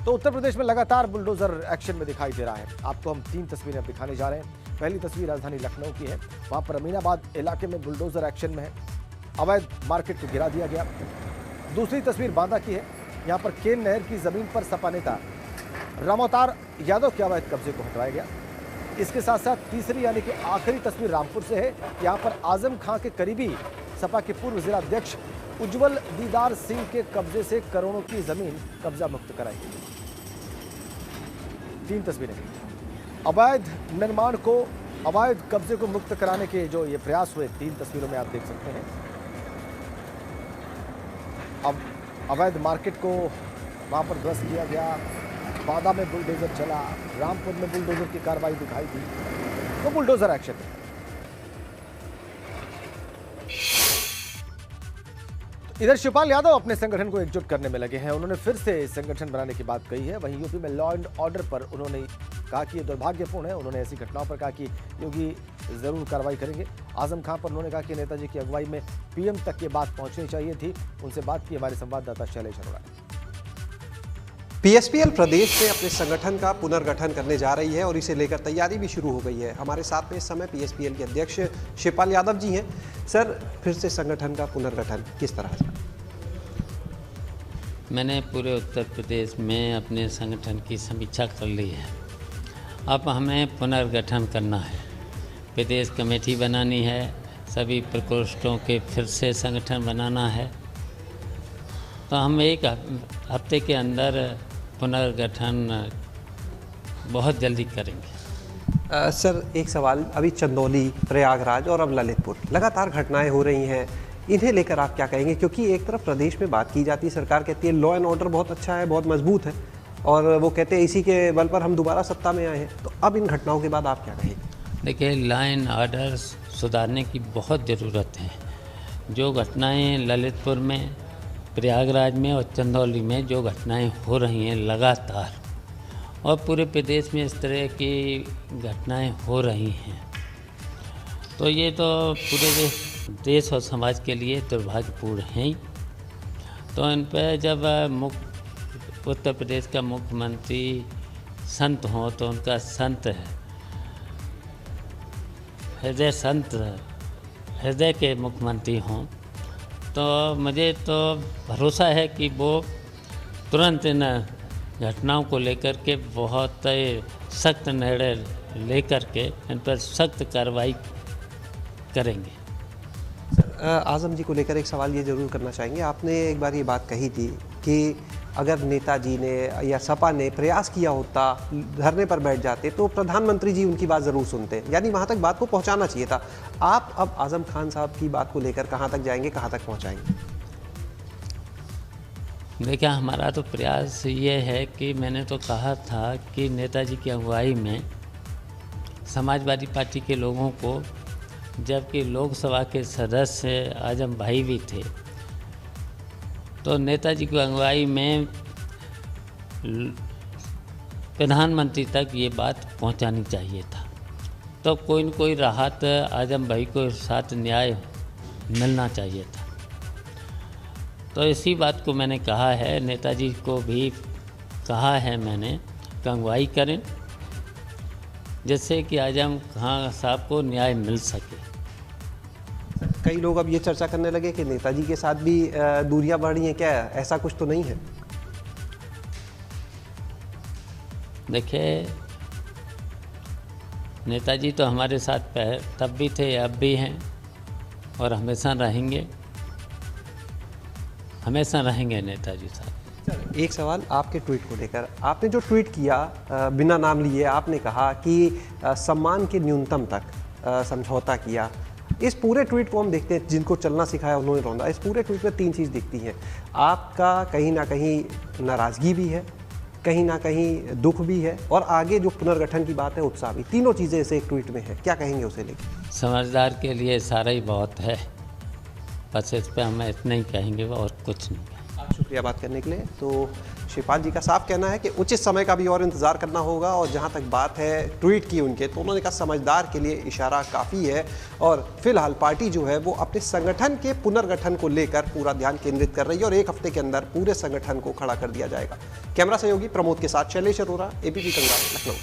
तो उत्तर प्रदेश में लगातार बुलडोजर एक्शन में दिखाई दे रहा है। आपको हम 3 तस्वीरें अब दिखाने जा रहे हैं। पहली तस्वीर राजधानी लखनऊ की है। वहां पर अमीनाबाद इलाके में बुलडोजर एक्शन में है, अवैध मार्केट को गिरा दिया गया। दूसरी तस्वीर बांदा की है। यहाँ पर केन नहर की जमीन पर सपा नेता रामअवतार यादव के अवैध कब्जे को हटवाया गया। इसके साथ साथ तीसरी यानी कि आखिरी तस्वीर रामपुर से है। यहाँ पर आजम खां के करीबी सपा के पूर्व जिलाध्यक्ष उज्जवल दीदार सिंह के कब्जे से करोड़ों की जमीन कब्जा मुक्त कराई गई। 3 तस्वीरें। अवैध निर्माण को, अवैध कब्जे को मुक्त कराने के जो ये प्रयास हुए 3 तस्वीरों में आप देख सकते हैं। अब अवैध मार्केट को वहां पर ध्वस्त किया गया। बांदा में बुलडोजर चला, रामपुर में बुलडोजर की कार्रवाई दिखाई दी। तो बुलडोजर एक्शन है। इधर शिवपाल यादव अपने संगठन को एकजुट करने में लगे हैं। उन्होंने फिर से संगठन बनाने की बात कही है। वहीं यूपी में लॉ एंड ऑर्डर पर उन्होंने कहा कि ये दुर्भाग्यपूर्ण है। उन्होंने ऐसी घटनाओं पर कहा कि योगी जरूर कार्रवाई करेंगे। आजम खां पर उन्होंने कहा कि नेताजी की अगुवाई में पीएम तक ये बात पहुंचनी चाहिए थी। उनसे बात की हमारे संवाददाता शैलेश अरोड़ा ने। पीएसपीएल प्रदेश में अपने संगठन का पुनर्गठन करने जा रही है और इसे लेकर तैयारी भी शुरू हो गई है। हमारे साथ में इस समय पीएसपीएल के अध्यक्ष शिवपाल यादव जी हैं। सर, फिर से संगठन का पुनर्गठन किस तरह से? मैंने पूरे उत्तर प्रदेश में अपने संगठन की समीक्षा कर ली है। अब हमें पुनर्गठन करना है, प्रदेश कमेटी बनानी है, सभी प्रकोष्ठों के फिर से संगठन बनाना है। तो हम एक हफ्ते के अंदर पुनर्गठन बहुत जल्दी करेंगे। सर, एक सवाल, अभी चंदौली, प्रयागराज और अब ललितपुर लगातार घटनाएं हो रही हैं, इन्हें लेकर आप क्या कहेंगे? क्योंकि एक तरफ प्रदेश में बात की जाती है, सरकार कहती है लॉ एंड ऑर्डर बहुत अच्छा है, बहुत मजबूत है, और वो कहते हैं इसी के बल पर हम दोबारा सत्ता में आए हैं। तो अब इन घटनाओं के बाद आप क्या कहेंगे? देखिए, लॉ एंड ऑर्डर सुधारने की बहुत ज़रूरत है। जो घटनाएं ललितपुर में, प्रयागराज में और चंदौली में जो घटनाएं हो रही हैं लगातार, और पूरे प्रदेश में इस तरह की घटनाएं हो रही हैं, तो ये तो पूरे देश और समाज के लिए दुर्भाग्यपूर्ण हैं। तो इन पर जब उत्तर प्रदेश का मुख्यमंत्री संत हों तो उनका संत है, हृदय के मुख्यमंत्री हों, तो मुझे तो भरोसा है कि वो तुरंत इन घटनाओं को लेकर के बहुत सख्त निर्णय लेकर के इन पर सख्त कार्रवाई करेंगे। आजम जी को लेकर एक सवाल ये ज़रूर करना चाहेंगे। आपने एक बार ये बात कही थी कि अगर नेताजी ने या सपा ने प्रयास किया होता, धरने पर बैठ जाते, तो प्रधानमंत्री जी उनकी बात ज़रूर सुनते, यानी वहाँ तक बात को पहुँचाना चाहिए था। आप अब आजम खान साहब की बात को लेकर कहाँ तक जाएंगे, कहाँ तक पहुँचाएंगे? देखिए, हमारा तो प्रयास ये है कि मैंने तो कहा था कि नेताजी की अगुवाई में समाजवादी पार्टी के लोगों को, जबकि लोकसभा के सदस्य आजम भाई भी थे, तो नेताजी की अगुवाई में प्रधानमंत्री तक ये बात पहुंचानी चाहिए था। तो कोई न कोई राहत आजम भाई को साथ न्याय मिलना चाहिए था। तो इसी बात को मैंने कहा है, नेताजी को भी कहा है मैंने कि अगुवाई करें, जिससे कि आजम खां साहब को न्याय मिल सके। कई लोग अब ये चर्चा करने लगे कि नेताजी के साथ भी दूरियां बढ़ रही हैं, क्या ऐसा कुछ तो नहीं है? देखिए, नेताजी तो हमारे साथ तब भी थे, अब भी हैं और हमेशा रहेंगे, हमेशा रहेंगे नेताजी साहब। एक सवाल आपके ट्वीट को लेकर, आपने जो ट्वीट किया बिना नाम लिए, आपने कहा कि सम्मान के न्यूनतम तक समझौता किया। इस पूरे ट्वीट को हम देखते हैं, जिनको चलना सिखाया उन्होंने रौंदा। इस पूरे ट्वीट में 3 चीज़ दिखती हैं। आपका कहीं ना कहीं नाराज़गी भी है, कहीं ना कहीं दुख भी है, और आगे जो पुनर्गठन की बात है उत्साह भी। तीनों चीज़ें इसे एक ट्वीट में है, क्या कहेंगे उसे लेकर? समझदार के लिए सारा ही बहुत है, बस इस पर हम इतना ही कहेंगे और कुछ नहीं। शुक्रिया बात करने के लिए। तो शिवपाल जी का साफ कहना है कि उचित समय का भी और इंतजार करना होगा, और जहां तक बात है ट्वीट की उनके, तो उन्होंने कहा समझदार के लिए इशारा काफ़ी है, और फिलहाल पार्टी जो है वो अपने संगठन के पुनर्गठन को लेकर पूरा ध्यान केंद्रित कर रही है और 1 हफ्ते के अंदर पूरे संगठन को खड़ा कर दिया जाएगा। कैमरा सहयोगी प्रमोद के साथ शैलेश अरोरा, ABP कंगाल, लखनऊ।